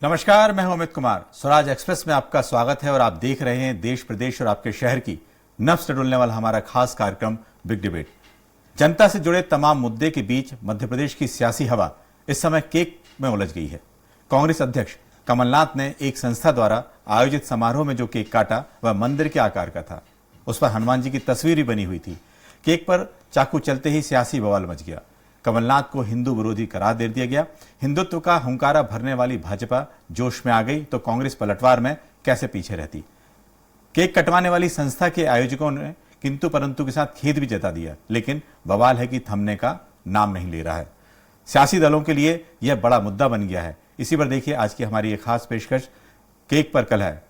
नमस्कार, मैं हूं अमित कुमार। स्वराज एक्सप्रेस में आपका स्वागत है और आप देख रहे हैं देश प्रदेश और आपके शहर की नब्ज टटोलने वाला हमारा खास कार्यक्रम बिग डिबेट। जनता से जुड़े तमाम मुद्दे के बीच मध्य प्रदेश की सियासी हवा इस समय केक में उलझ गई है। कांग्रेस अध्यक्ष कमलनाथ ने एक संस्था द्वारा आयोजित समारोह में जो केक काटा वह मंदिर के आकार का था। उस पर हनुमान जी की तस्वीर भी बनी हुई थी। केक पर चाकू चलते ही सियासी बवाल मच गया। कमलनाथ को हिंदू विरोधी करार दे दिया गया। हिंदुत्व का हुंकारा भरने वाली भाजपा जोश में आ गई तो कांग्रेस पलटवार में कैसे पीछे रहती। केक कटवाने वाली संस्था के आयोजकों ने किंतु परंतु के साथ खेद भी जता दिया, लेकिन बवाल है कि थमने का नाम नहीं ले रहा है। सियासी दलों के लिए यह बड़ा मुद्दा बन गया है। इसी पर देखिए आज की हमारी एक खास पेशकश, केक पर कल है।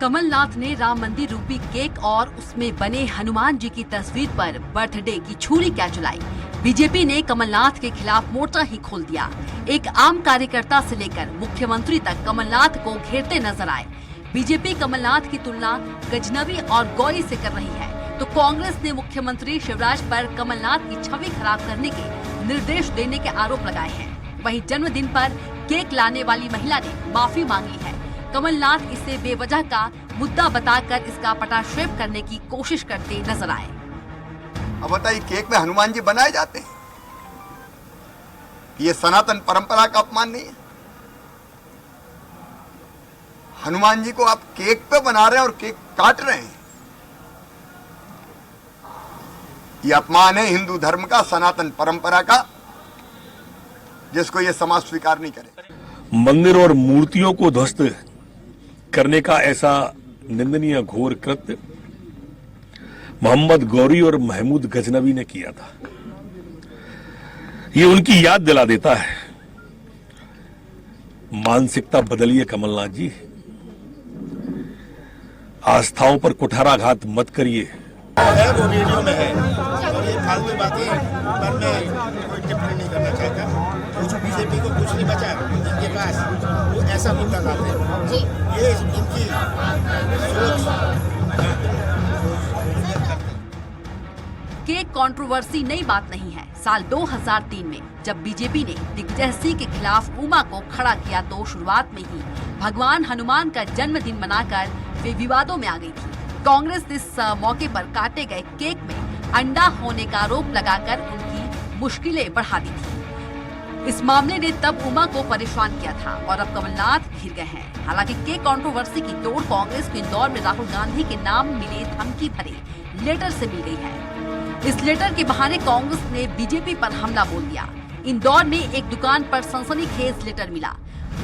कमलनाथ ने राम मंदिर रूपी केक और उसमें बने हनुमान जी की तस्वीर पर बर्थडे की छुरी क्या चलाई। बीजेपी ने कमलनाथ के खिलाफ मोर्चा ही खोल दिया। एक आम कार्यकर्ता से लेकर मुख्यमंत्री तक कमलनाथ को घेरते नजर आए। बीजेपी कमलनाथ की तुलना गजनवी और गौरी से कर रही है तो कांग्रेस ने मुख्यमंत्री शिवराज पर कमलनाथ की छवि खराब करने के निर्देश देने के आरोप लगाए हैं। वहीं जन्मदिन पर केक लाने वाली महिला ने माफी मांगी है। कमलनाथ इसे बेवजह का मुद्दा बताकर इसका पटाक्षेप करने की कोशिश करते नजर आए। अब बताइए, केक में हनुमान जी बनाए जाते हैं? ये सनातन परंपरा का अपमान नहीं है? हनुमान जी को आप केक पे बना रहे हैं और केक काट रहे हैं। ये अपमान है हिंदू धर्म का, सनातन परंपरा का, जिसको ये समाज स्वीकार नहीं करे। मंदिर और मूर्तियों को ध्वस्त करने का ऐसा निंदनीय घोर कृत्य मोहम्मद गौरी और महमूद गजनवी ने किया था। ये उनकी याद दिला देता है। मानसिकता बदलिए कमलनाथ जी, आस्थाओं पर कुठाराघात मत करिए। है वो वीडियो में है और ये फालतू बातें पर मैं कोई टिप्पणी नहीं करना चाहता। कुछ बीजेपी को कुछ नहीं बचा इनके पास, वो ऐसा मुद्दा लाते हैं। ये इनकी सोच। केक कंट्रोवर्सी नई बात नहीं है। साल 2003 में जब बीजेपी ने दिग्विजय सिंह के खिलाफ उमा को खड़ा किया तो शुरुआत में ही भगवान हनुमान का जन्मदिन मनाकर वे विवादों में आ गई थी। कांग्रेस ने इस मौके पर काटे गए केक में अंडा होने का आरोप लगाकर उनकी मुश्किलें बढ़ा दी थी। इस मामले ने तब उमा को परेशान किया था और अब कमलनाथ घिर गए हैं। हालांकि केक कंट्रोवर्सी की तोड़ कांग्रेस को इंदौर में राहुल गांधी के नाम मिले धमकी भरे लेटर से मिल गई है। इस लेटर के बहाने कांग्रेस ने बीजेपी पर हमला बोल दिया। इंदौर में एक दुकान पर सनसनीखेज लेटर मिला।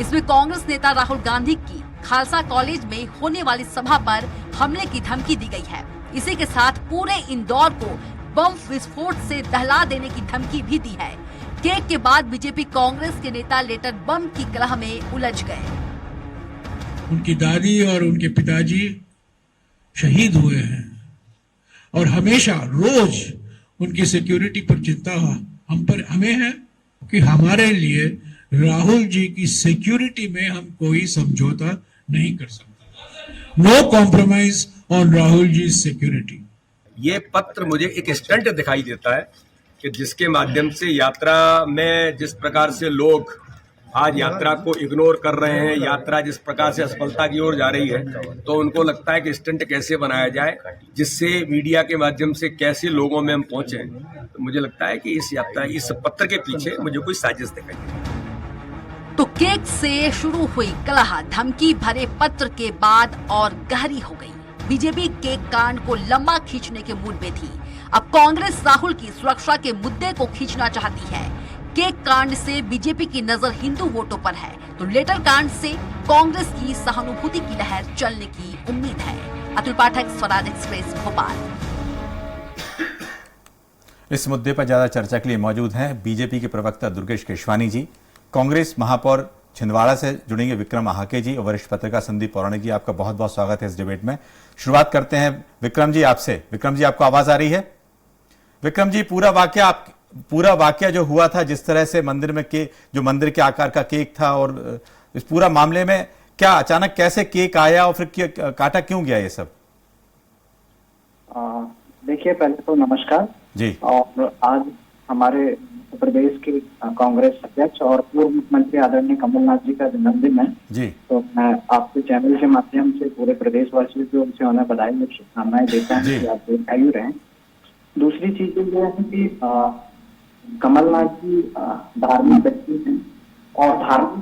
इसमें कांग्रेस नेता राहुल गांधी की खालसा कॉलेज में होने वाली सभा पर हमले की धमकी दी गई है। इसी के साथ पूरे इंदौर को बम विस्फोट से दहला देने की धमकी भी दी है। केक के बाद बीजेपी कांग्रेस के नेता लेटर बम की कलह में उलझ गए। उनकी दादी और उनके पिताजी शहीद हुए हैं और हमेशा रोज उनकी सिक्योरिटी पर चिंता हमें है कि हमारे लिए राहुल जी की सिक्योरिटी में हम कोई समझौता नहीं कर सकते। No compromise on Rahul ji security. ये पत्र मुझे एक स्टंट दिखाई देता है कि जिसके माध्यम से यात्रा में जिस प्रकार से लोग आज यात्रा को इग्नोर कर रहे हैं, यात्रा जिस प्रकार से असफलता की ओर जा रही है, तो उनको लगता है कि स्टंट कैसे बनाया जाए जिससे मीडिया के माध्यम से कैसे लोगों में हम पहुंचे। तो मुझे लगता है कि इस पत्र के पीछे मुझे कोई साजिश दिखाई देती है। तो केक से शुरू हुई कलह धमकी भरे पत्र के बाद और गहरी हो गई। बीजेपी केक कांड को लंबा खींचने के मूड में थी। अब कांग्रेस राहुल की सुरक्षा के मुद्दे को खींचना चाहती है। केक कांड से बीजेपी की नजर हिंदू वोटों पर है तो लेटर कांड से कांग्रेस की सहानुभूति की लहर चलने की उम्मीद है। अतुल पाठक, स्वराज एक्सप्रेस, भोपाल। इस मुद्दे पर ज्यादा चर्चा के लिए मौजूद हैं बीजेपी के प्रवक्ता दुर्गेश केशवानी जी, कांग्रेस महापौर छिंदवाड़ा से जुड़ेंगे विक्रम आहाके जी और वरिष्ठ पत्रकार संदीप पौराणिक जी। आपका बहुत बहुत स्वागत है इस डिबेट में। शुरुआत करते हैं विक्रम जी आपसे। विक्रम जी, आपको आवाज आ रही है? विक्रम जी, पूरा वाकया जो हुआ था, जिस तरह से मंदिर में जो मंदिर के आकार का केक था और इस पूरा मामले में क्या अचानक कैसे केक आया और फिर काटा क्यों गया ये सब? देखिए, पहले तो नमस्कार जी और आज हमारे उत्तर प्रदेश के कांग्रेस अध्यक्ष और पूर्व मुख्यमंत्री आदरणीय कमलनाथ जी का जन्मदिन है। जी तो मैं आपके चैनल के माध्यम से पूरे प्रदेशवासियों को उनसे उन्हें बधाई और शुभकामनाएं देता हूँ कि आप दीर्घायु रहें। दूसरी चीज ये है कि कमलनाथ जी धार्मिक व्यक्ति हैं और धार्मिक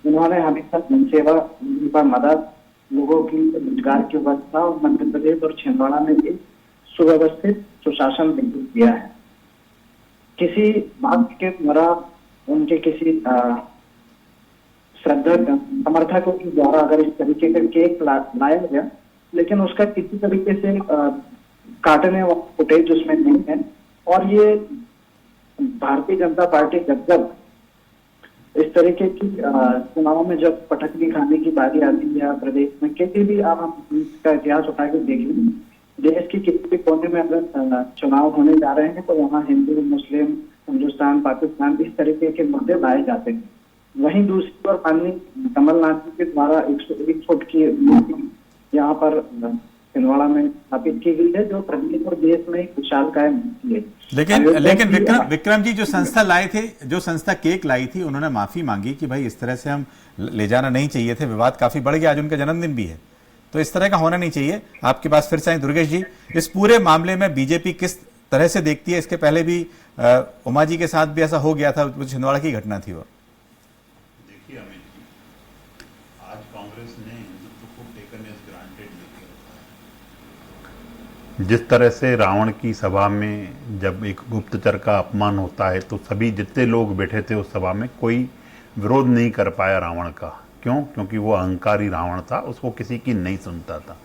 उन्होंने हमेशा जनसेवा पर मदद, लोगों की रोजगार की व्यवस्था और मध्य प्रदेश और छिंदवाड़ा में एक सुव्यवस्थित सुशासन दिया है। किसी बात के द्वारा उनके किसी श्रद्धा समर्थकों के द्वारा अगर इस तरीके का केक लाया गया, लेकिन उसका किसी तरीके से काटने वाला फुटेज उसमें नहीं है। और ये भारतीय जनता पार्टी जब इस तरीके की चुनाव में जब पटकनी खाने की बारी आती है या प्रदेश में किसी भी, आप हम इसका इतिहास उठा के देखिए, देश की किसी भी कोने में अगर चुनाव होने जा रहे हैं तो वहाँ हिंदू, मुस्लिम, हिंदुस्तान, पाकिस्तान इस तरीके के मुद्दे लाए जाते हैं। वहीं दूसरी ओर माननीय कमलनाथ जी के द्वारा 101 फुट की मूर्ति यहाँ पर छिंदवाड़ा में स्थापित की गई है, जो प्रदेश और देश में एक विशाल कायम है। लेकिन विक्रम जी, जो संस्था लाए थे, जो संस्था केक लाई थी, उन्होंने माफी मांगी कि भाई इस तरह से हम ले जाना नहीं चाहिए थे, विवाद काफी बढ़ गया, आज उनका जन्मदिन भी है, तो इस तरह का होना नहीं चाहिए। आपके पास फिर से आए दुर्गेश जी, इस पूरे मामले में बीजेपी किस तरह से देखती है? इसके पहले भी उमा जी के साथ भी ऐसा हो गया था, छिंदवाड़ा की घटना थी वो। देखिए अमित जी, आज कांग्रेस ने हिंदुत्व को टेकन एज ग्रांटेड नहीं किया। जिस तरह से रावण की सभा में जब एक गुप्तचर का अपमान होता है तो सभी जितने लोग बैठे थे उस सभा में कोई विरोध नहीं कर पाया रावण का। क्यों? क्योंकि वो अहंकारी रावण था, उसको किसी की नहीं सुनता था।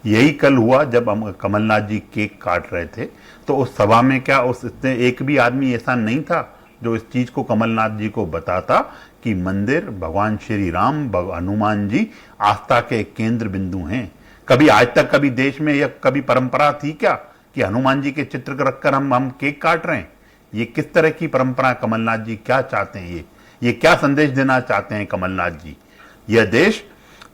यही कल हुआ जब हम कमलनाथ जी केक काट रहे थे तो उस सभा में क्या उसने एक भी आदमी ऐसा नहीं था जो इस चीज को कमलनाथ जी को बताता कि मंदिर, भगवान श्री राम, हनुमान जी आस्था के केंद्र बिंदु हैं। कभी आज तक कभी देश में यह कभी परंपरा थी क्या कि हनुमान जी के चित्र रखकर हम केक काट रहे हैं? ये किस तरह की परंपरा? कमलनाथ जी क्या चाहते हैं? ये क्या संदेश देना चाहते हैं कमलनाथ जी? यह देश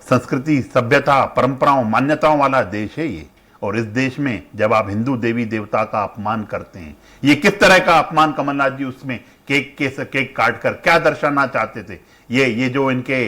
संस्कृति, सभ्यता, परंपराओं, मान्यताओं वाला देश है ये। और इस देश में जब आप हिंदू देवी देवता का अपमान करते हैं, ये किस तरह का अपमान कमलनाथ जी उसमें केक काट कर क्या दर्शाना चाहते थे? ये जो इनके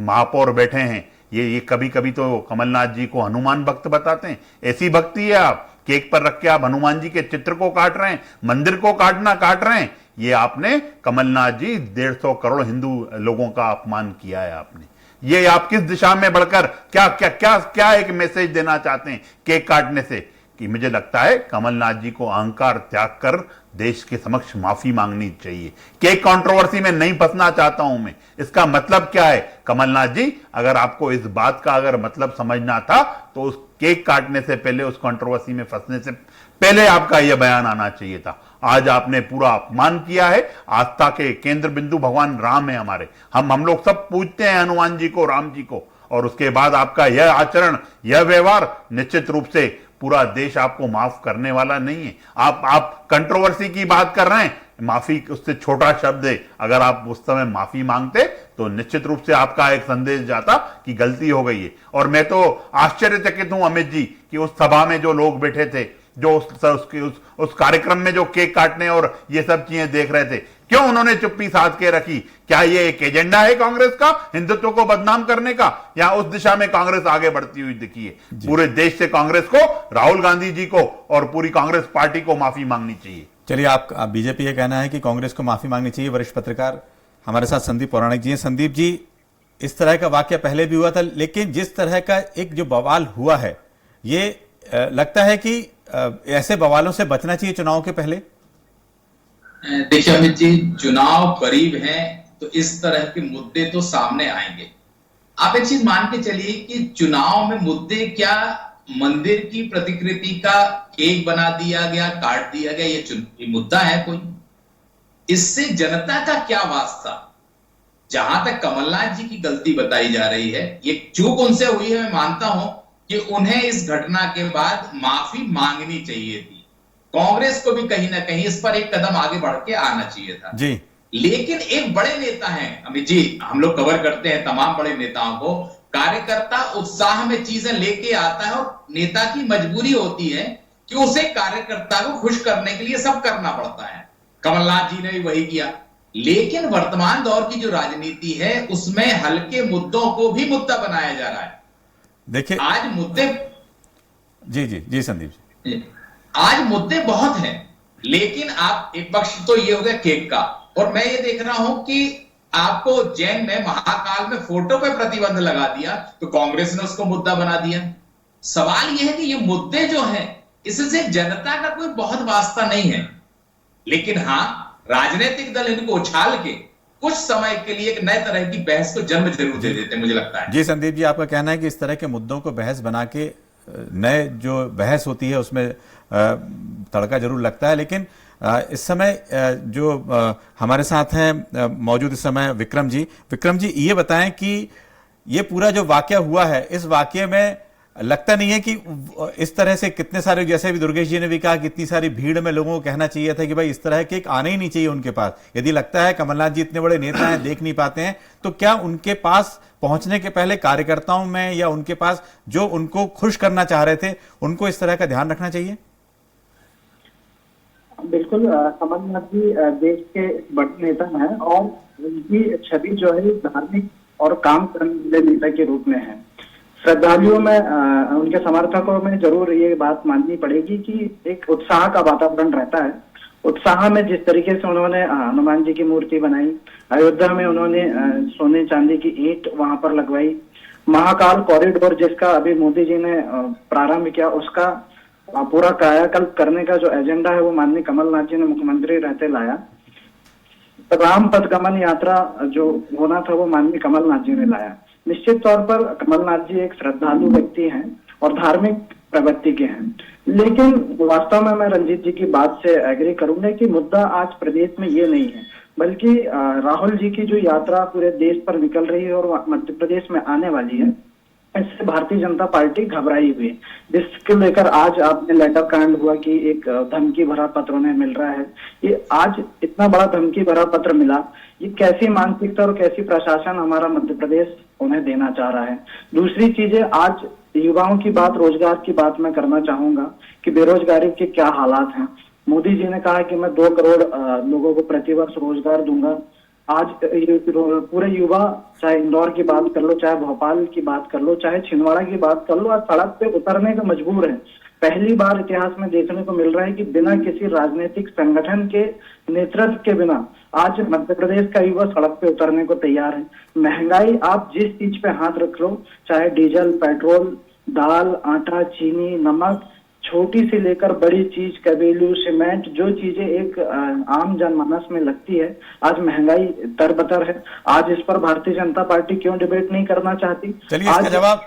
महापौर बैठे हैं, ये कभी कभी तो कमलनाथ जी को हनुमान भक्त बताते हैं। ऐसी भक्ति है आप केक पर रख के आप हनुमान जी के चित्र को काट रहे हैं, मंदिर को काट रहे हैं। ये आपने कमलनाथ जी 150 करोड़ हिंदू लोगों का अपमान किया है आपने। ये आप किस दिशा में बढ़कर क्या एक मैसेज देना चाहते हैं केक काटने से? कि मुझे लगता है कमलनाथ जी को अहंकार त्याग कर देश के समक्ष माफी मांगनी चाहिए। केक कंट्रोवर्सी में नहीं फंसना चाहता हूं मैं। इसका मतलब क्या है? कमलनाथ जी, अगर आपको इस बात का अगर मतलब समझना था तो उस केक काटने से पहले, उस कंट्रोवर्सी में फंसने से पहले आपका यह बयान आना चाहिए था। आज आपने पूरा अपमान किया है। आस्था के केंद्र बिंदु भगवान राम है हमारे। हम लोग सब पूजते हैं हनुमान जी को, राम जी को, और उसके बाद आपका यह आचरण, यह व्यवहार निश्चित रूप से पूरा देश आपको माफ करने वाला नहीं है। आप कंट्रोवर्सी की बात कर रहे हैं, माफी उससे छोटा शब्द है। अगर आप उस समय माफी मांगते तो निश्चित रूप से आपका एक संदेश जाता कि गलती हो गई है। और मैं तो आश्चर्यचकित हूं अमित जी कि उस सभा में जो लोग बैठे थे, जो उस कार्यक्रम में जो केक काटने और ये सब चीजें देख रहे थे, क्यों उन्होंने चुप्पी साध के रखी? क्या ये एक एजेंडा है कांग्रेस का हिंदुत्व को बदनाम करने का, या उस दिशा में कांग्रेस आगे बढ़ती हुई दिखी है? पूरे देश से कांग्रेस को, राहुल गांधी जी को और पूरी कांग्रेस पार्टी को माफी मांगनी चाहिए। चलिए, आप बीजेपी का कहना है कि कांग्रेस को माफी मांगनी चाहिए। वरिष्ठ पत्रकार हमारे साथ संदीप पौराणिक जी हैं। संदीप जी, इस तरह का वाकया पहले भी हुआ था, लेकिन जिस तरह का एक जो बवाल हुआ है, ये लगता है कि ऐसे बवालों से बचना चाहिए चुनाव के पहले। देखिए अमित जी, चुनाव करीब है तो इस तरह के मुद्दे तो सामने आएंगे। आप एक चीज मान के चलिए कि चुनाव में मुद्दे क्या, मंदिर की प्रतिकृति का केक बना दिया गया, काट दिया गया, ये मुद्दा है कोई? इससे जनता का क्या वास्ता? जहां तक कमलनाथ जी की गलती बताई जा रही है, ये चूक उनसे हुई है, मैं मानता हूं कि उन्हें इस घटना के बाद माफी मांगनी चाहिए थी। कांग्रेस को भी कहीं ना कहीं इस पर एक कदम आगे बढ़ के आना चाहिए था। जी, लेकिन एक बड़े नेता हैं अमित जी, हम लोग कवर करते हैं तमाम बड़े नेताओं को, कार्यकर्ता उत्साह में चीजें लेके आता है और नेता की मजबूरी होती है कि उसे कार्यकर्ता को खुश करने के लिए सब करना पड़ता है। कमलनाथ जी ने भी वही किया। लेकिन वर्तमान दौर की जो राजनीति है उसमें हल्के मुद्दों को भी मुद्दा बनाया जा रहा है। देखिए आज मुद्दे, जी संदीप जी, आज मुद्दे बहुत हैं, लेकिन आप एक पक्ष तो ये हो गया केक का, और मैं ये देख रहा हूं कि आपको जैन में महाकाल में फोटो पे प्रतिबंध लगा दिया तो कांग्रेस ने उसको मुद्दा बना दिया। सवाल यह है कि ये मुद्दे जो हैं इससे जनता का कोई बहुत वास्ता नहीं है, लेकिन हां राजनीतिक दल इनको उछाल के कुछ समय के लिए एक नए तरह की बहस को जन्म जरूर दे देते हैं, मुझे लगता है। जी संदीप जी, आपका कहना है कि इस तरह के मुद्दों को बहस बना के नए जो बहस होती है उसमें तड़का जरूर लगता है। लेकिन इस समय जो हमारे साथ हैं मौजूद इस समय विक्रम जी ये बताएं कि ये पूरा जो वाकया हुआ है, इस वाकये में लगता नहीं है कि इस तरह से कितने सारे, जैसे भी दुर्गेश जी ने भी कहा कि इतनी सारी भीड़ में लोगों को कहना चाहिए था कि भाई इस तरह के एक आने ही नहीं चाहिए उनके पास। यदि लगता है कमलनाथ जी इतने बड़े नेता हैं, देख नहीं पाते हैं, तो क्या उनके पास पहुंचने के पहले कार्यकर्ताओं में या उनके पास जो उनको खुश करना चाह रहे थे उनको इस तरह का ध्यान रखना चाहिए? बिल्कुल, कमलनाथ जी देश के बड़े नेता हैं और उनकी छवि जो है धार्मिक और काम करने वाले नेता के रूप में है। श्रद्धालुओं में, उनके समर्थकों में जरूर ये बात माननी पड़ेगी कि एक उत्साह का वातावरण रहता है। उत्साह में जिस तरीके से उन्होंने हनुमान जी की मूर्ति बनाई, अयोध्या में उन्होंने सोने चांदी की ईंट वहां पर लगवाई, महाकाल कॉरिडोर जिसका अभी मोदी जी ने प्रारंभ किया, उसका पूरा कायाकल्प करने का जो एजेंडा है वो माननीय कमलनाथ जी ने मुख्यमंत्री रहते लाया। राम पथ गमन यात्रा जो होना था वो माननीय कमलनाथ जी ने लाया। निश्चित तौर पर कमलनाथ जी एक श्रद्धालु व्यक्ति हैं और धार्मिक प्रवृत्ति के हैं, लेकिन वास्तव में मैं रंजीत जी की बात से एग्री करूंगा कि मुद्दा आज प्रदेश में ये नहीं है, बल्कि राहुल जी की जो यात्रा पूरे देश पर निकल रही है और मध्य प्रदेश में आने वाली है, इससे भारतीय जनता पार्टी घबराई हुई है, जिसके लेकर आज आपने लेटर कांड हुआ कि एक धमकी भरा पत्र उन्हें मिल रहा है। ये आज इतना बड़ा धमकी भरा पत्र मिला, ये कैसी मानसिकता और कैसी प्रशासन हमारा मध्य प्रदेश उन्हें देना चाह रहा है। दूसरी चीजें, आज युवाओं की बात, रोजगार की बात मैं करना चाहूंगा कि बेरोजगारी के क्या हालात हैं। मोदी जी ने कहा कि मैं 2 करोड़ लोगों को प्रतिवर्ष रोजगार दूंगा। आज पूरे युवा, चाहे इंदौर की बात कर लो, चाहे भोपाल की बात कर लो, चाहे छिंदवाड़ा की बात कर लो, आज सड़क पे उतरने को मजबूर है। पहली बार इतिहास में देखने को मिल रहा है कि बिना किसी राजनीतिक संगठन के नेतृत्व के बिना आज मध्य प्रदेश का युवा सड़क पे उतरने को तैयार है। महंगाई, आप जिस चीज पे हाथ रख लो, चाहे डीजल, पेट्रोल, दाल, आटा, चीनी, नमक, छोटी से लेकर बड़ी चीज, कबीलू, सीमेंट, जो चीजें एक आम जनमानस में लगती है, आज महंगाई तरबतर है। आज इस पर भारतीय जनता पार्टी क्यों डिबेट नहीं करना चाहती? चलिए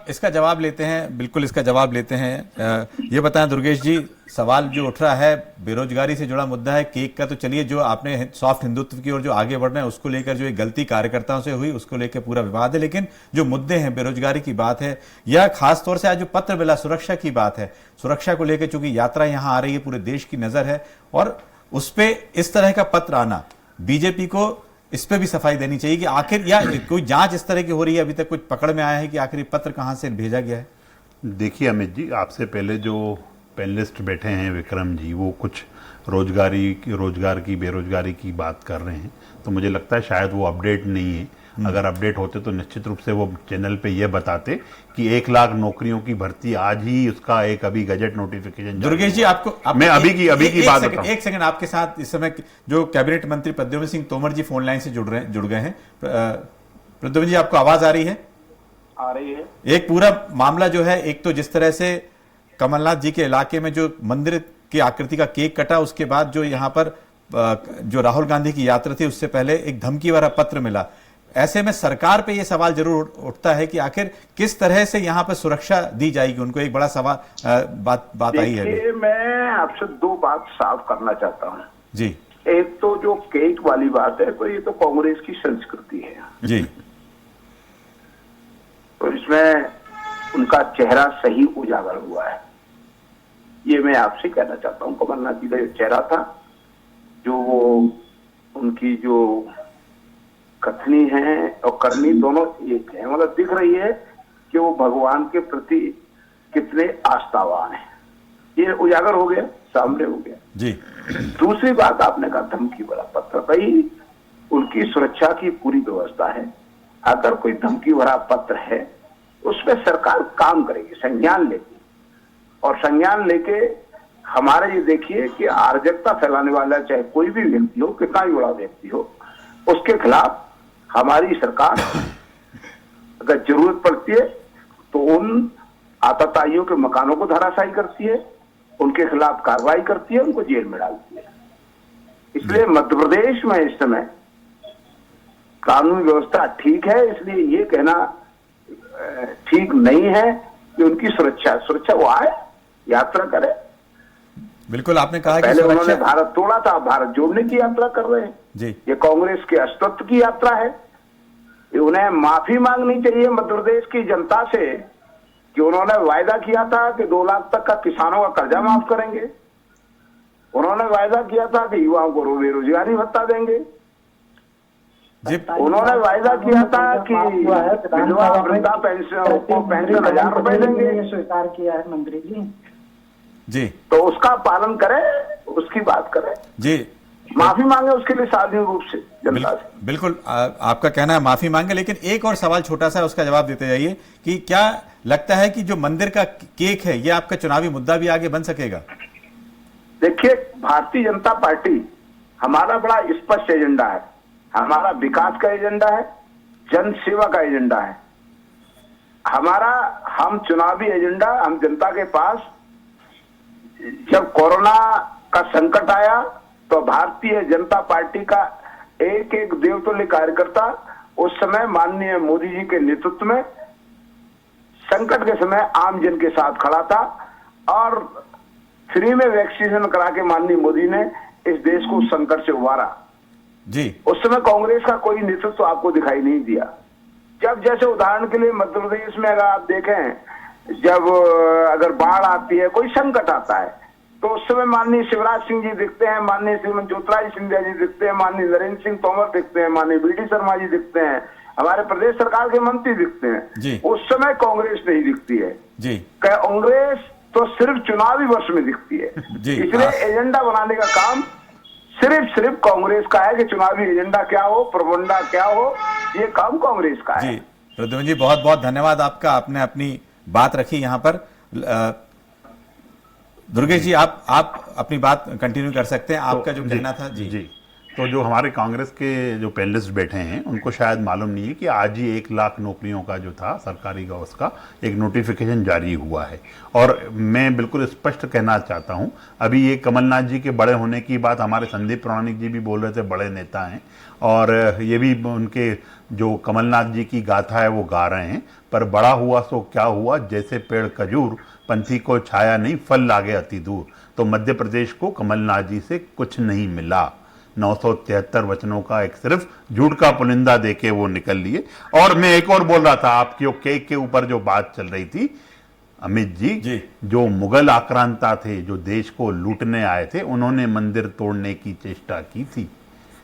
इसका जवाब लेते हैं, बिल्कुल इसका जवाब लेते हैं। ये बताएं दुर्गेश जी, सवाल जो उठ रहा है बेरोजगारी से जुड़ा मुद्दा है, केक का तो चलिए जो आपने सॉफ्ट हिंदुत्व की ओर जो आगे बढ़ रहे हैं उसको लेकर जो एक गलती कार्यकर्ताओं से हुई उसको लेकर पूरा विवाद है, लेकिन जो मुद्दे हैं बेरोजगारी की बात है या खासतौर से आज जो पत्र मिला सुरक्षा की बात है, सुरक्षा को लेकर चूंकि यात्रा यहां आ रही है, पूरे देश की नजर है और उस पे इस तरह का पत्र आना, बीजेपी को इस पे भी सफाई देनी चाहिए कि आखिर, या कोई जांच इस तरह की हो रही है, अभी तक कुछ पकड़ में आया है कि आखिर ये पत्र कहां से भेजा गया है? देखिए अमित जी, आपसे पहले जो पैनलिस्ट बैठे हैं विक्रम जी, वो कुछ रोजगार की बेरोजगारी की बात कर रहे हैं, तो मुझे लगता है शायद वो अपडेट नहीं है। अगर अपडेट होते तो निश्चित रूप से वो चैनल पे ये बताते कि 1 लाख नौकरियों की भर्ती आज ही उसका एक अभी गजट नोटिफिकेशन। दुर्गेश जी, मैं अभी की बात बताऊं। एक सेकंड, आपके साथ इस समय जो कैबिनेट मंत्री प्रद्युम्न सिंह तोमर जी फोन लाइन से जुड़ गए हैं। प्रद्युम्न जी, आपको आवाज आ रही है? आ रही है। एक पूरा मामला जो है, एक तो जिस तरह से कमलनाथ जी के इलाके में जो मंदिर की आकृति का केक कटा, उसके बाद जो यहाँ पर जो राहुल गांधी की यात्रा थी उससे पहले एक धमकी वाला पत्र मिला। ऐसे में सरकार पे ये सवाल जरूर उठता है कि आखिर किस तरह से यहाँ पर सुरक्षा दी जाएगी उनको। एक बड़ा सवाल बात आई है। मैं आपसे 2 बात साफ करना चाहता हूँ जी। एक तो जो केक वाली बात है, तो ये तो कांग्रेस की संस्कृति है जी, तो इसमें उनका चेहरा सही उजागर हुआ है, ये मैं आपसे कहना चाहता हूँ। कमलनाथ जी का जो चेहरा था, जो वो उनकी जो कथनी है और करनी दोनों एक है। मतलब दिख रही है कि वो भगवान के प्रति कितने आस्थावान हैं। ये उजागर हो गया, सामने हो गया जी। दूसरी बात आपने कहा धमकी भरा पत्र, भाई उनकी सुरक्षा की पूरी व्यवस्था है। अगर कोई धमकी भरा पत्र है उसमें सरकार काम करेगी, संज्ञान लेगी, और संज्ञान लेके हमारे ये देखिए कि अराजकता फैलाने वाला चाहे कोई भी व्यक्ति हो, कितना भी बड़ा व्यक्ति हो, उसके खिलाफ हमारी सरकार अगर जरूरत पड़ती है तो उन आतताइयों के मकानों को धराशायी करती है, उनके खिलाफ कार्रवाई करती है, उनको जेल में डालती है। इसलिए मध्य प्रदेश में इस समय कानून व्यवस्था ठीक है, इसलिए ये कहना ठीक नहीं है कि उनकी सुरक्षा वो आए, यात्रा करे। बिल्कुल, आपने कहा कि पहले उन्होंने भारत तोड़ा था, भारत जोड़ने की यात्रा कर रहे हैं जी। ये कांग्रेस के अस्तित्व की यात्रा है। उन्हें माफी मांगनी चाहिए मध्य प्रदेश की जनता से कि उन्होंने वायदा किया था कि 2 लाख तक का किसानों का कर्जा माफ करेंगे, उन्होंने वायदा किया था कि युवाओं को बेरोजगारी भत्ता देंगे, उन्होंने वायदा किया था कि विधवा वृद्धा पेंशन को पेंशन 1000 रुपए देंगे, स्वीकार किया है मंत्री जी। तो उसका पालन करें, उसकी बात करें जी, माफी मांगे उसके लिए सार्वजनिक रूप से जनता से। बिल्कुल आपका कहना है माफी मांगे, लेकिन एक और सवाल छोटा सा है, उसका जवाब देते जाइए कि क्या लगता है कि जो मंदिर का केक है ये आपका चुनावी मुद्दा भी आगे बन सकेगा? देखिए, भारतीय जनता पार्टी हमारा बड़ा स्पष्ट एजेंडा है, हमारा विकास का एजेंडा है, जन सेवा का एजेंडा है हम चुनावी एजेंडा हम जनता के पास। जब कोरोना का संकट आया तो भारतीय जनता पार्टी का एक एक देवतुल्य कार्यकर्ता उस समय माननीय मोदी जी के नेतृत्व में संकट के समय आम जन के साथ खड़ा था, और फ्री में वैक्सीनेशन करा के माननीय मोदी ने इस देश को संकट से उबारा जी। उस समय कांग्रेस का कोई नेतृत्व आपको दिखाई नहीं दिया। जब जैसे उदाहरण के लिए मध्य प्रदेश में अगर आप देखें, जब अगर बाढ़ आती है, कोई संकट आता है, तो उस समय माननीय शिवराज सिंह जी दिखते हैं, माननीय श्रीमती ज्योतिरादित्य सिंधिया जी दिखते हैं, माननीय नरेंद्र सिंह तोमर दिखते हैं, माननीय बीडी शर्मा जी दिखते हैं, हमारे प्रदेश सरकार के मंत्री दिखते हैं। उस समय कांग्रेस नहीं दिखती है जी। कांग्रेस तो सिर्फ चुनावी वर्ष में दिखती है। इसलिए एजेंडा बनाने का काम सिर्फ कांग्रेस का है कि चुनावी एजेंडा क्या हो, प्रोपेगेंडा क्या हो, ये काम कांग्रेस का है। प्रद्युम्न जी, बहुत बहुत धन्यवाद आपका, आपने अपनी बात रखी यहाँ पर। दुर्गेश जी, आप अपनी बात कंटिन्यू कर सकते हैं, आपका जो कहना था जी। तो जो हमारे कांग्रेस के जो पैनलिस्ट बैठे हैं उनको शायद मालूम नहीं है कि आज ही 1 लाख नौकरियों का जो था सरकारी का, उसका एक नोटिफिकेशन जारी हुआ है। और मैं बिल्कुल स्पष्ट कहना चाहता हूं, अभी ये कमलनाथ जी के बड़े होने की बात हमारे संदीप प्रामाणिक जी भी बोल रहे थे, बड़े नेता हैं, और ये भी उनके जो कमलनाथ जी की गाथा है वो गा रहे हैं। पर बड़ा हुआ सो क्या हुआ, जैसे पेड़ खजूर, पंथी को छाया नहीं, फल लागे अति दूर। तो मध्य प्रदेश को कमलनाथ जी से कुछ नहीं मिला। 973 वचनों का एक सिर्फ झूठ का पुलिंदा देके वो निकल लिए। और मैं एक और बोल रहा था, आपकी केक के ऊपर जो बात चल रही थी, अमित जी, जो मुगल आक्रांता थे, जो देश को लूटने आए थे, उन्होंने मंदिर तोड़ने की चेष्टा की थी,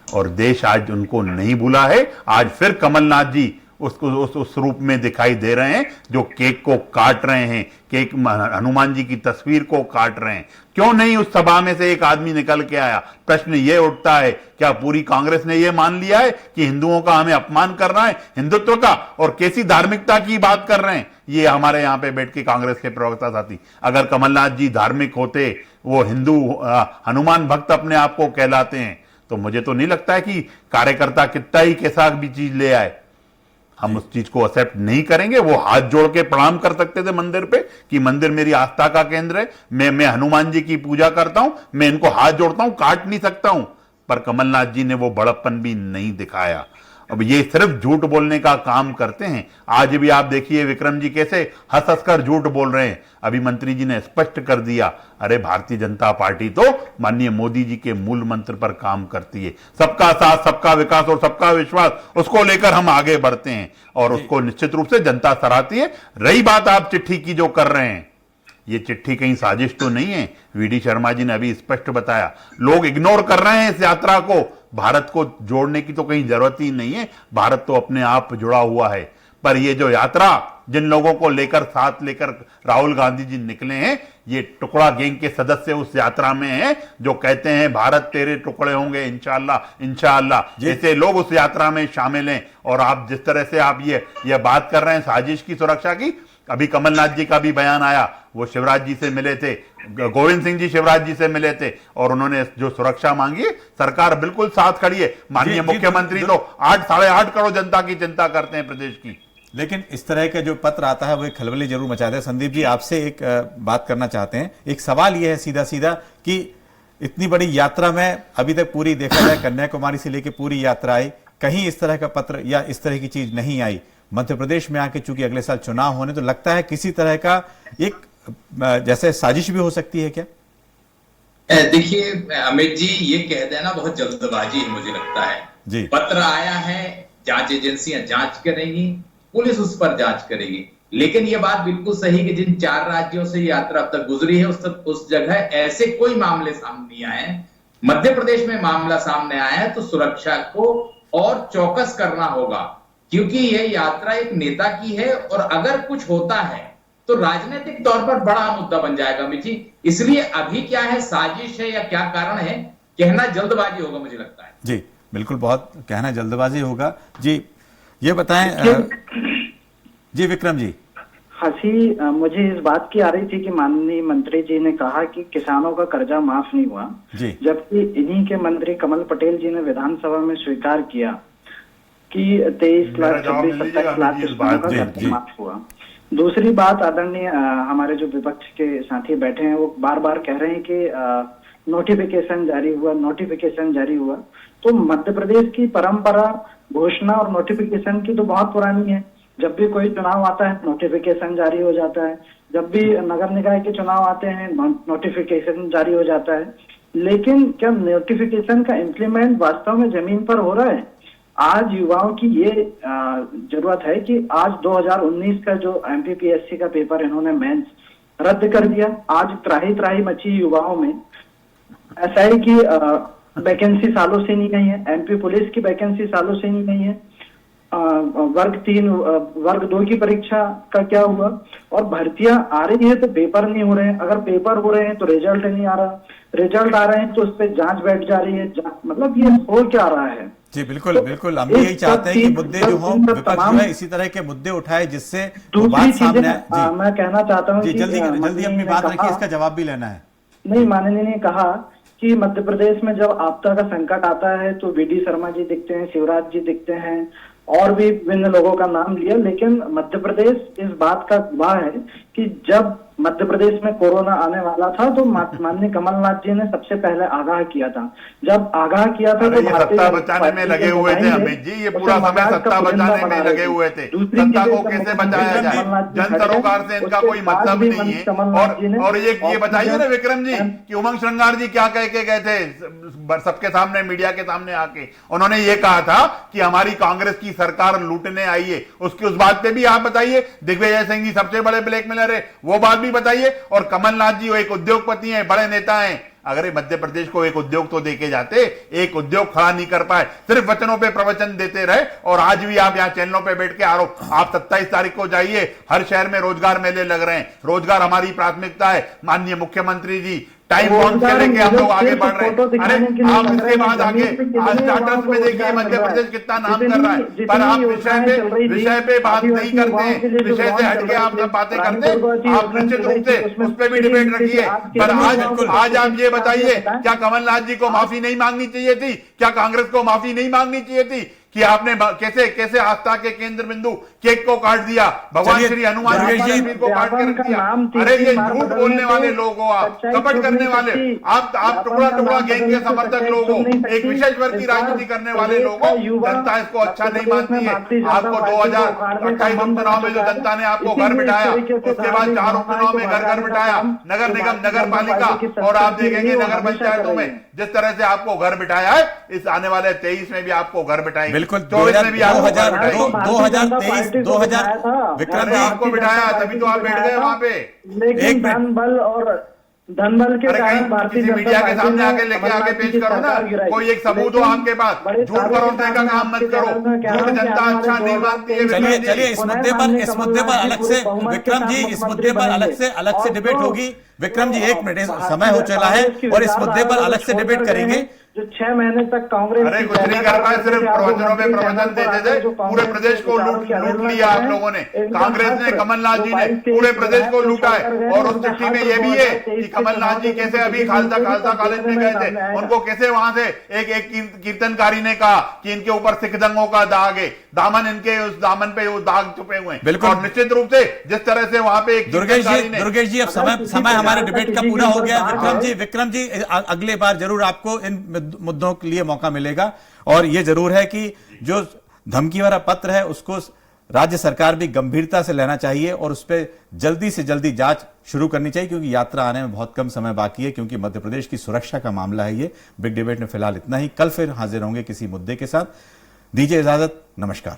और देश आज उनको नहीं भूला है। आज फिर कमलनाथ जी उसको उस रूप में दिखाई दे रहे हैं, जो केक को काट रहे हैं, केक हनुमान जी की तस्वीर को काट रहे हैं। क्यों नहीं उस सभा में से एक आदमी निकल के आया? प्रश्न ये उठता है, क्या पूरी कांग्रेस ने ये मान लिया है कि हिंदुओं का हमें अपमान करना है, हिंदुत्व का, और कैसी धार्मिकता की बात कर रहे हैं ये हमारे यहाँ पे बैठ के कांग्रेस के प्रवक्ता साथी? अगर कमलनाथ जी धार्मिक होते, वो हिंदू हनुमान भक्त अपने आप को कहलाते हैं, तो मुझे तो नहीं लगता है कि कार्यकर्ता कितना ही कैसा भी चीज ले आए, हम उस चीज को एक्सेप्ट नहीं करेंगे। वो हाथ जोड़ के प्रणाम कर सकते थे मंदिर पे कि मंदिर मेरी आस्था का केंद्र है, मैं हनुमान जी की पूजा करता हूं, मैं इनको हाथ जोड़ता हूं, काट नहीं सकता हूं। पर कमलनाथ जी ने वो बड़प्पन भी नहीं दिखाया। अब ये सिर्फ झूठ बोलने का काम करते हैं। आज भी आप देखिए विक्रम जी कैसे हंस हंस कर झूठ बोल रहे हैं। अभी मंत्री जी ने स्पष्ट कर दिया, अरे भारतीय जनता पार्टी तो माननीय मोदी जी के मूल मंत्र पर काम करती है, सबका साथ, सबका विकास और सबका विश्वास, उसको लेकर हम आगे बढ़ते हैं और उसको निश्चित रूप से जनता सराहती है। रही बात आप चिट्ठी की जो कर रहे हैं, ये चिट्ठी कहीं साजिश तो नहीं है। वीडी शर्मा जी ने अभी स्पष्ट बताया, लोग इग्नोर कर रहे हैं इस यात्रा को। भारत को जोड़ने की तो कहीं जरूरत ही नहीं है, भारत तो अपने आप जुड़ा हुआ है। पर ये जो यात्रा जिन लोगों को लेकर साथ लेकर राहुल गांधी जी निकले हैं, ये टुकड़ा गैंग के सदस्य उस यात्रा में हैं जो कहते हैं भारत तेरे टुकड़े होंगे इंशाअल्लाह इंशाअल्लाह। ऐसे लोग उस यात्रा में शामिल हैं। और आप जिस तरह से आप ये बात कर रहे हैं साजिश की, सुरक्षा की, अभी कमलनाथ जी का भी बयान आया, वो शिवराज जी से मिले थे, गोविंद सिंह जी शिवराज जी से मिले थे और उन्होंने जो सुरक्षा मांगी है, सरकार बिल्कुल साथ खड़ी है। माननीय मुख्यमंत्री तो 8-8.5 करोड़ जनता की चिंता करते हैं प्रदेश की। लेकिन इस तरह का जो पत्र आता है वो एक खलबली जरूर मचाता है। संदीप जी, आपसे एक बात करना चाहते हैं। एक सवाल ये है सीधा सीधा कि इतनी बड़ी यात्रा में अभी तक पूरी देखा जाए कन्याकुमारी से लेकर पूरी यात्रा आई, कहीं इस तरह का पत्र या इस तरह की चीज नहीं आई। मध्य प्रदेश में आके चूंकि अगले साल चुनाव होने, तो लगता है किसी तरह का एक जैसे साजिश भी हो सकती है क्या? देखिए अमित जी, ये कह देना बहुत जल्दबाजी है मुझे लगता है जी। पत्र आया है, जांच एजेंसियां जांच करेंगी, पुलिस उस पर जांच करेगी। लेकिन ये बात बिल्कुल सही कि जिन 4 राज्यों से यात्रा अब तक गुजरी है उस जगह ऐसे कोई मामले सामने नहीं आए हैं। मध्य प्रदेश में मामला सामने आया है तो सुरक्षा को और चौकस करना होगा, क्योंकि यह यात्रा एक नेता की है और अगर कुछ होता है तो राजनीतिक तौर पर बड़ा मुद्दा बन जाएगा अमित जी। इसलिए अभी क्या है, साजिश है या क्या कारण है, कहना जल्दबाजी होगा मुझे लगता है। जी बिल्कुल, बहुत कहना जल्दबाजी होगा। जी ये बताएं जी विक्रम जी। हंसी मुझे इस बात की आ रही थी कि माननीय मंत्री जी ने कहा कि किसानों का कर्जा माफ नहीं हुआ, जबकि इन्हीं के मंत्री कमल पटेल जी ने विधानसभा में स्वीकार किया कि 23 लाख 26-27 लाख किसानों का कर्जा माफ हुआ। दूसरी बात, आदरणीय हमारे जो विपक्ष के साथी बैठे हैं वो बार बार कह रहे हैं कि नोटिफिकेशन जारी हुआ, नोटिफिकेशन जारी हुआ। तो मध्य प्रदेश की परंपरा घोषणा और नोटिफिकेशन की तो बहुत पुरानी है। जब भी कोई चुनाव आता है नोटिफिकेशन जारी हो जाता है, जब भी नगर निकाय के चुनाव आते हैं नोटिफिकेशन जारी हो जाता है। लेकिन क्या नोटिफिकेशन का इम्प्लीमेंट वास्तव में जमीन पर हो रहा है? आज युवाओं की ये जरूरत है कि आज 2019 का जो एमपीपीएससी का पेपर इन्होंने मेंस रद्द कर दिया। आज त्राही त्राही मची युवाओं में। एसआई की वैकेंसी सालों से नहीं गई है, एमपी पुलिस की वैकेंसी सालों से नहीं गई है, वर्ग 3 वर्ग 2 की परीक्षा का क्या हुआ? और भर्तियां आ रही है तो पेपर नहीं हो रहे हैं, अगर पेपर हो रहे हैं तो रिजल्ट नहीं आ रहा, रिजल्ट आ रहे हैं तो उस पर जांच बैठ जा रही है। मतलब ये हो क्या रहा है? जी बिल्कुल बिल्कुल, हम यही चाहते हैं कि मुद्दे जो हो विपक्ष जो है इसी तरह के मुद्दे उठाए जिससे बात सामने आए। मैं कहना चाहता हूँ जल्दी अपनी बात रखिए, इसका जवाब भी लेना है। नहीं, माननीय ने कहा कि मध्य प्रदेश में जब आपदा का संकट आता है तो वीडी शर्मा जी दिखते हैं, शिवराज जी दिखते हैं और भी विभिन्न लोगों का नाम लिया। लेकिन मध्य प्रदेश इस बात का गवाह है कि जब मध्य प्रदेश में कोरोना आने वाला था तो माननीय कमलनाथ जी ने सबसे पहले आगाह किया था। जब आगाह किया था तो सत्ता बचाने में लगे हुए थे अमित जी, ये पूरा समय सत्ता बचाने में लगे हुए थे। सत्ता को कैसे बचाया जाए, जन सरोकार से इनका कोई मतलब नहीं है। और ये बताइए ना विक्रम जी कि उमंग श्रृंगार जी क्या कह के गए थे सबके सामने, मीडिया के सामने आके? उन्होंने ये कहा था कि हमारी कांग्रेस की सरकार लूटने आई है। उसकी उस बात पे भी आप बताइए। दिग्विजय सिंह जी सबसे बड़े ब्लैकमेलर है, वो बात भी बताइए। और कमलनाथ जी वो एक उद्योगपति हैं, बड़े नेता हैं। अगर ये मध्य प्रदेश को एक उद्योग तो देके जाते, एक उद्योग खड़ा नहीं कर पाए, सिर्फ वचनों पे प्रवचन देते रहे। और आज भी आप यहाँ चैनलों पे बैठ के आरोप, आप 27 तारीख को जाइए, हर शहर में रोजगार मेले लग रहे हैं। रोजगार हमारी प्राथमिकता है। माननीय मुख्यमंत्री जी टाइम बॉन्ड से लेके हम लोग आगे बढ़ रहे हैं। अरे आप इसके बाद आगे स्टार्टअप्स में देखिए मध्य प्रदेश कितना नाम कर रहा है, पर आप विषय पे बात नहीं करते हैं। विषय से हटके आप सब बातें करते हैं। आप निश्चित रूप से उस पर भी डिबेट रखिए। पर आज आप ये बताइए, क्या कमलनाथ जी को माफी नहीं मांगनी चाहिए थी? क्या कांग्रेस को माफी नहीं मांगनी चाहिए थी कि आपने कैसे आस्था के केंद्र बिंदु केक को काट दिया, भगवान श्री हनुमान जी को काट के रख दिया? अरे ये झूठ बोलने वाले लोग हो, आप कपट करने वाले, आप टुकड़ा टुकड़ा गैंग के समर्थक लोग हो, एक विशेष वर्ग की राजनीति करने वाले लोग हो। जनता इसको अच्छा नहीं मानती है। आपको 2028 उपचुनाव में जो जनता ने आपको घर बिठाया, उसके बाद 4 उपचुनाव में घर घर बिठाया, नगर निगम, नगर पालिका, और आप देखेंगे नगर पंचायतों में जिस तरह से आपको घर बिठाया है, इस आने वाले 23 में भी आपको घर बिठाएंगे। बिल्कुल 24 में भी आपको 2023 विक्रम जी आपको बिठाया, तभी तो आप बैठ गए वहां पे। लेकिन धन बल के कारण भारतीय किसी मीडिया के सामने आके लेके आके पेश करो ना, कोई एक सबूत हो आपके पास। झूठ परोसने का काम मत करो, झूठ जनता अच्छा नहीं मानती है। चलिए इस मुद्दे पर अलग से विक्रम जी, इस मुद्दे पर अलग से डिबेट होगी। विक्रम जी 1 मिनट, समय हो चला है और इस मुद्दे पर अलग से डिबेट करेंगे। जो 6 महीने तक कांग्रेस अरे कुछ नहीं कर पाए, सिर्फ प्रवचनों में प्रवचन देते थे। पूरे प्रदेश को लूट लिया आप लोगों ने। कांग्रेस ने, कमलनाथ जी ने पूरे प्रदेश को लूटा है। और उस चिट्ठी में यह भी है कि कमलनाथ जी कैसे अभी खालसा कॉलेज में गए थे, उनको कैसे वहां से एक कीर्तनकारी ने कहा कि इनके ऊपर सिख दंगों का दाग है, दामन इनके उस दामन पे वो दाग छुपे हुए हैं। बिल्कुल, और निश्चित रूप से जिस तरह से वहां पे दुर्गेश जी अब समय हमारे डिबेट का पूरा हो गया। विक्रम जी अगले बार जरूर आपको इन मुद्दों के लिए मौका मिलेगा। और यह जरूर है कि जो धमकी वाला पत्र है उसको राज्य सरकार भी गंभीरता से लेना चाहिए और उस पर जल्दी से जल्दी जांच शुरू करनी चाहिए, क्योंकि यात्रा आने में बहुत कम समय बाकी है, क्योंकि मध्य प्रदेश की सुरक्षा का मामला है ये। बिग डिबेट में फिलहाल इतना ही। कल फिर हाजिर होंगे किसी मुद्दे के साथ। दीजिए इजाजत, नमस्कार।